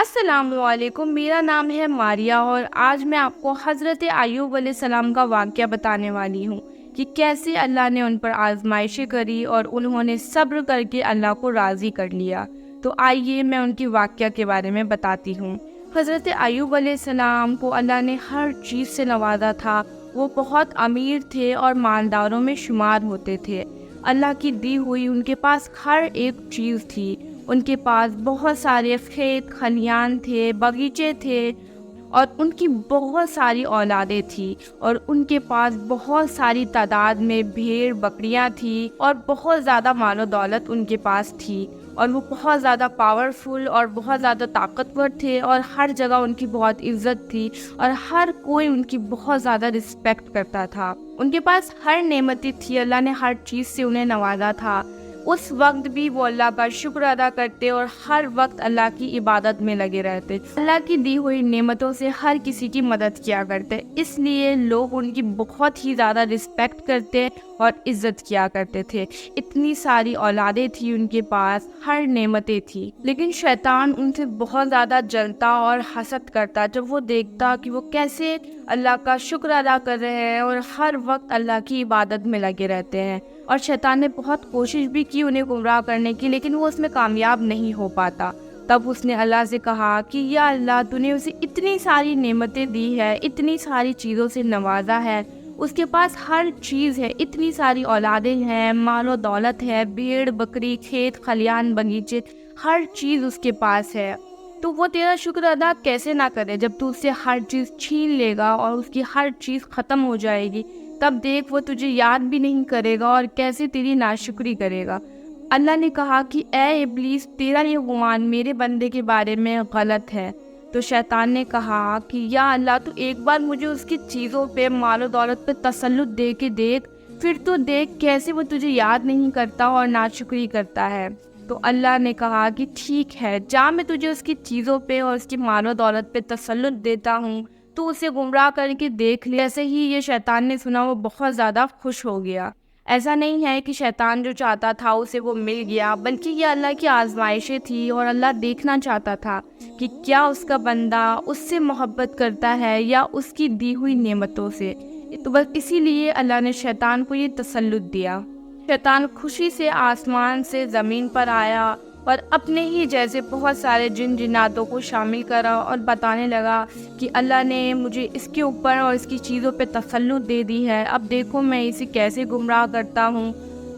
السلام علیکم، میرا نام ہے ماریہ اور آج میں آپ کو حضرت ایوب علیہ السلام کا واقعہ بتانے والی ہوں کہ کیسے اللہ نے ان پر آزمائشیں کری اور انہوں نے صبر کر کے اللہ کو راضی کر لیا۔ تو آئیے میں ان کی واقعہ کے بارے میں بتاتی ہوں۔ حضرت ایوب علیہ السلام کو اللہ نے ہر چیز سے نوازا تھا۔ وہ بہت امیر تھے اور مالداروں میں شمار ہوتے تھے۔ اللہ کی دی ہوئی ان کے پاس ہر ایک چیز تھی۔ ان کے پاس بہت سارے کھیت کھلیان تھے، باغیچے تھے اور ان کی بہت ساری اولادیں تھیں، اور ان کے پاس بہت ساری تعداد میں بھیڑ بکریاں تھیں اور بہت زیادہ مال و دولت ان کے پاس تھی، اور وہ بہت زیادہ پاورفل اور بہت زیادہ طاقتور تھے، اور ہر جگہ ان کی بہت عزت تھی اور ہر کوئی ان کی بہت زیادہ رسپیکٹ کرتا تھا۔ ان کے پاس ہر نعمتیں تھی، اللہ نے ہر چیز سے انہیں نوازا تھا۔ اس وقت بھی وہ اللہ کا شکر ادا کرتے اور ہر وقت اللہ کی عبادت میں لگے رہتے۔ اللہ کی دی ہوئی نعمتوں سے ہر کسی کی مدد کیا کرتے، اس لیے لوگ ان کی بہت ہی زیادہ رسپیکٹ کرتے اور عزت کیا کرتے تھے۔ اتنی ساری اولادیں تھی ان کے پاس، ہر نعمتیں تھی، لیکن شیطان ان سے بہت زیادہ جلتا اور حسد کرتا جب وہ دیکھتا کہ وہ کیسے اللہ کا شکر ادا کر رہے ہیں اور ہر وقت اللہ کی عبادت میں لگے رہتے ہیں۔ اور شیطان نے بہت کوشش بھی کی انہیں گمراہ کرنے کی، لیکن وہ اس میں کامیاب نہیں ہو پاتا۔ تب اس نے اللہ سے کہا کہ یا اللہ، تو نے اسے اتنی ساری نعمتیں دی ہے، اتنی ساری چیزوں سے نوازا ہے، اس کے پاس ہر چیز ہے، اتنی ساری اولادیں ہیں، مال و دولت ہے، بھیڑ بکری، کھیت کھلیان باغیچے، ہر چیز اس کے پاس ہے، تو وہ تیرا شکر ادا کیسے نہ کرے جب تو اس سے ہر چیز چھین لے گا اور اس کی ہر چیز ختم ہو جائے گی؟ تب دیکھ وہ تجھے یاد بھی نہیں کرے گا اور کیسے تیری ناشکری کرے گا۔ اللہ نے کہا کہ اے ابلیس، تیرا یہ گمان میرے بندے کے بارے میں غلط ہے۔ تو شیطان نے کہا کہ یا اللہ، تو ایک بار مجھے اس کی چیزوں پہ، مال و دولت پہ تسلط دے کے دیکھ، پھر تو دیکھ کیسے وہ تجھے یاد نہیں کرتا اور ناشکری کرتا ہے۔ تو اللہ نے کہا کہ ٹھیک ہے، جا، میں تجھے اس کی چیزوں پہ اور اس کی مال و دولت پہ تسلط دیتا ہوں، تو اسے گمراہ کر کے دیکھ لے۔ ایسے ہی یہ شیطان نے سنا، وہ بہت زیادہ خوش ہو گیا۔ ایسا نہیں ہے کہ شیطان جو چاہتا تھا اسے وہ مل گیا، بلکہ یہ اللہ کی آزمائشیں تھی اور اللہ دیکھنا چاہتا تھا کہ کیا اس کا بندہ اس سے محبت کرتا ہے یا اس کی دی ہوئی نعمتوں سے۔ تو بس اسی لیے اللہ نے شیطان کو یہ تسلط دیا۔ شیطان خوشی سے آسمان سے زمین پر آیا اور اپنے ہی جیسے بہت سارے جن جناتوں کو شامل کرا اور بتانے لگا کہ اللہ نے مجھے اس کے اوپر اور اس کی چیزوں پہ تسلط دے دی ہے، اب دیکھو میں اسے کیسے گمراہ کرتا ہوں،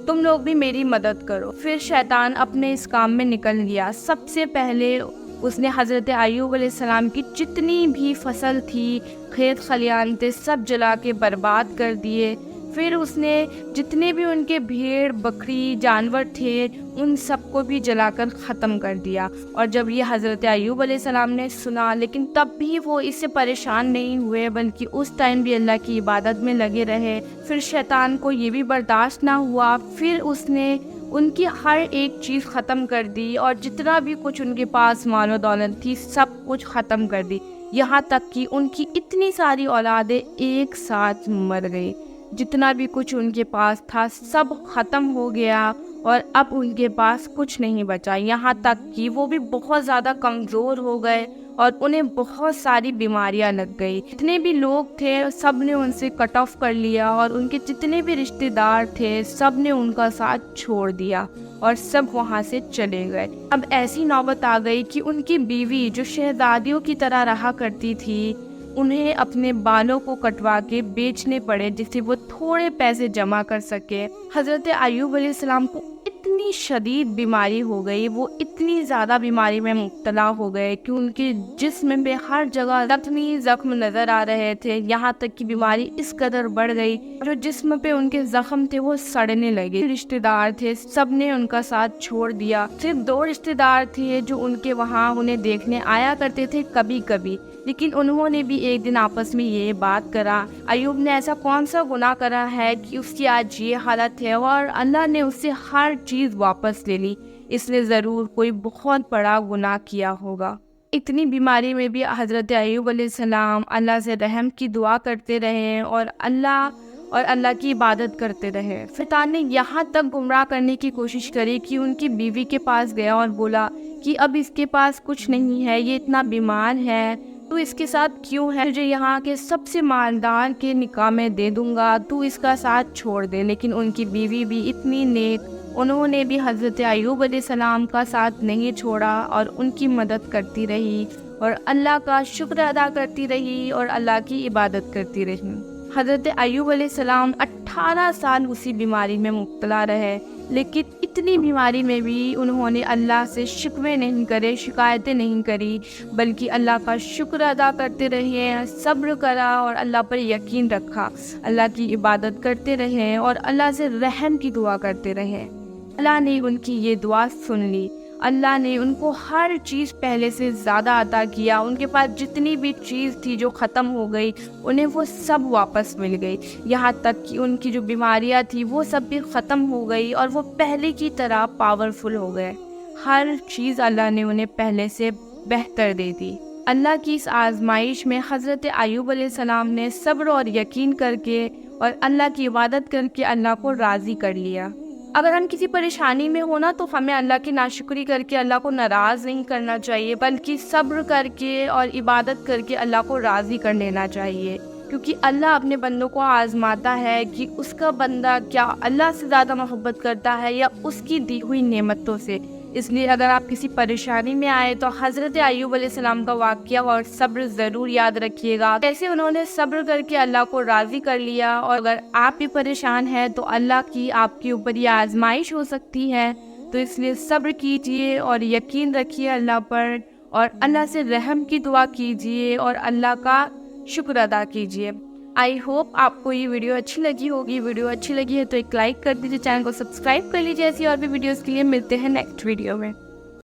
تم لوگ بھی میری مدد کرو۔ پھر شیطان اپنے اس کام میں نکل گیا۔ سب سے پہلے اس نے حضرت ایوب علیہ السلام کی جتنی بھی فصل تھی، کھیت خلیان تھے، سب جلا کے برباد کر دیے۔ پھر اس نے جتنے بھی ان کے بھیڑ بکری جانور تھے ان سب کو بھی جلا کر ختم کر دیا۔ اور جب یہ حضرت ایوب علیہ السلام نے سنا، لیکن تب بھی وہ اس سے پریشان نہیں ہوئے، بلکہ اس ٹائم بھی اللہ کی عبادت میں لگے رہے۔ پھر شیطان کو یہ بھی برداشت نہ ہوا، پھر اس نے ان کی ہر ایک چیز ختم کر دی اور جتنا بھی کچھ ان کے پاس مال و دولت تھی سب کچھ ختم کر دی، یہاں تک کہ ان کی اتنی ساری اولادیں ایک ساتھ مر گئی۔ جتنا بھی کچھ ان کے پاس تھا سب ختم ہو گیا اور اب ان کے پاس کچھ نہیں بچا، یہاں تک کہ وہ بھی بہت زیادہ کمزور ہو گئے اور انہیں بہت ساری بیماریاں لگ گئی۔ جتنے بھی لوگ تھے سب نے ان سے کٹ آف کر لیا اور ان کے جتنے بھی رشتہ دار تھے سب نے ان کا ساتھ چھوڑ دیا اور سب وہاں سے چلے گئے۔ اب ایسی نوبت آ گئی کہ ان کی بیوی جو شہزادیوں کی طرح رہا کرتی تھی، انہیں اپنے بالوں کو کٹوا کے بیچنے پڑے جس سے وہ تھوڑے پیسے جمع کر سکے۔ حضرت ایوب علیہ السلام کو اتنی شدید بیماری ہو گئی، وہ اتنی زیادہ بیماری میں مبتلا ہو گئے کہ ان کے جسم پہ ہر جگہ زخم نظر آ رہے تھے، یہاں تک کہ بیماری اس قدر بڑھ گئی جو جسم پہ ان کے زخم تھے وہ سڑنے لگے۔ رشتہ دار تھے سب نے ان کا ساتھ چھوڑ دیا، صرف 2 رشتہ دار تھے جو ان کے وہاں انہیں دیکھنے آیا کرتے تھے کبھی کبھی، لیکن انہوں نے بھی ایک دن آپس میں یہ بات کرا، ایوب نے ایسا کون سا گناہ کرا ہے کہ اس کی آج یہ حالت ہے اور اللہ نے اس سے ہر چیز واپس لے لی، اس نے ضرور کوئی بہت بڑا گناہ کیا ہوگا۔ اتنی بیماری میں بھی حضرت ایوب علیہ السلام اللہ سے رحم کی دعا کرتے رہے اور اللہ اور اللہ کی عبادت کرتے رہے۔ شیطان نے یہاں تک گمراہ کرنے کی کوشش کری کہ ان کی بیوی کے پاس گیا اور بولا کہ اب اس کے پاس کچھ نہیں ہے، یہ اتنا بیمار ہے، تو اس کے ساتھ کیوں ہے؟ مجھے یہاں کے سب سے مالدار کے نکاح میں دے دوں گا، تو اس کا ساتھ چھوڑ دے۔ لیکن ان کی بیوی بھی اتنی نیک، انہوں نے بھی حضرت ایوب علیہ السلام کا ساتھ نہیں چھوڑا اور ان کی مدد کرتی رہی اور اللہ کا شکر ادا کرتی رہی اور اللہ کی عبادت کرتی رہی۔ حضرت ایوب علیہ السلام 18 سال اسی بیماری میں مبتلا رہے، لیکن اتنی بیماری میں بھی انہوں نے اللہ سے شکوے نہیں کرے، شکایتیں نہیں کری، بلکہ اللہ کا شکر ادا کرتے رہے، صبر کرا اور اللہ پر یقین رکھا، اللہ کی عبادت کرتے رہے اور اللہ سے رحم کی دعا کرتے رہے۔ اللہ نے ان کی یہ دعا سن لی، اللہ نے ان کو ہر چیز پہلے سے زیادہ عطا کیا، ان کے پاس جتنی بھی چیز تھی جو ختم ہو گئی انہیں وہ سب واپس مل گئی، یہاں تک کہ ان کی جو بیماریاں تھیں وہ سب بھی ختم ہو گئی اور وہ پہلے کی طرح پاورفل ہو گئے۔ ہر چیز اللہ نے انہیں پہلے سے بہتر دے دی۔ اللہ کی اس آزمائش میں حضرت ایوب علیہ السلام نے صبر اور یقین کر کے اور اللہ کی عبادت کر کے اللہ کو راضی کر لیا۔ اگر ہم کسی پریشانی میں ہونا تو ہمیں اللہ کی ناشکری کر کے اللہ کو ناراض نہیں کرنا چاہیے، بلکہ صبر کر کے اور عبادت کر کے اللہ کو راضی کر لینا چاہیے، کیونکہ اللہ اپنے بندوں کو آزماتا ہے کہ اس کا بندہ کیا اللہ سے زیادہ محبت کرتا ہے یا اس کی دی ہوئی نعمتوں سے۔ اس لیے اگر آپ کسی پریشانی میں آئے تو حضرت ایوب علیہ السلام کا واقعہ اور صبر ضرور یاد رکھیے گا، کیسے انہوں نے صبر کر کے اللہ کو راضی کر لیا۔ اور اگر آپ بھی پریشان ہیں تو اللہ کی آپ کے اوپر یہ آزمائش ہو سکتی ہے، تو اس لیے صبر کیجئے اور یقین رکھیے اللہ پر اور اللہ سے رحم کی دعا کیجئے اور اللہ کا شکر ادا کیجئے۔ آئی ہوپ آپ کو یہ ویڈیو اچھی لگی ہوگی۔ ویڈیو اچھی لگی ہے تو ایک لائک کر دیجیے، چینل کو سبسکرائب کر لیجیے۔ ایسی اور بھی ویڈیوز کے لیے ملتے ہیں نیکسٹ ویڈیو میں۔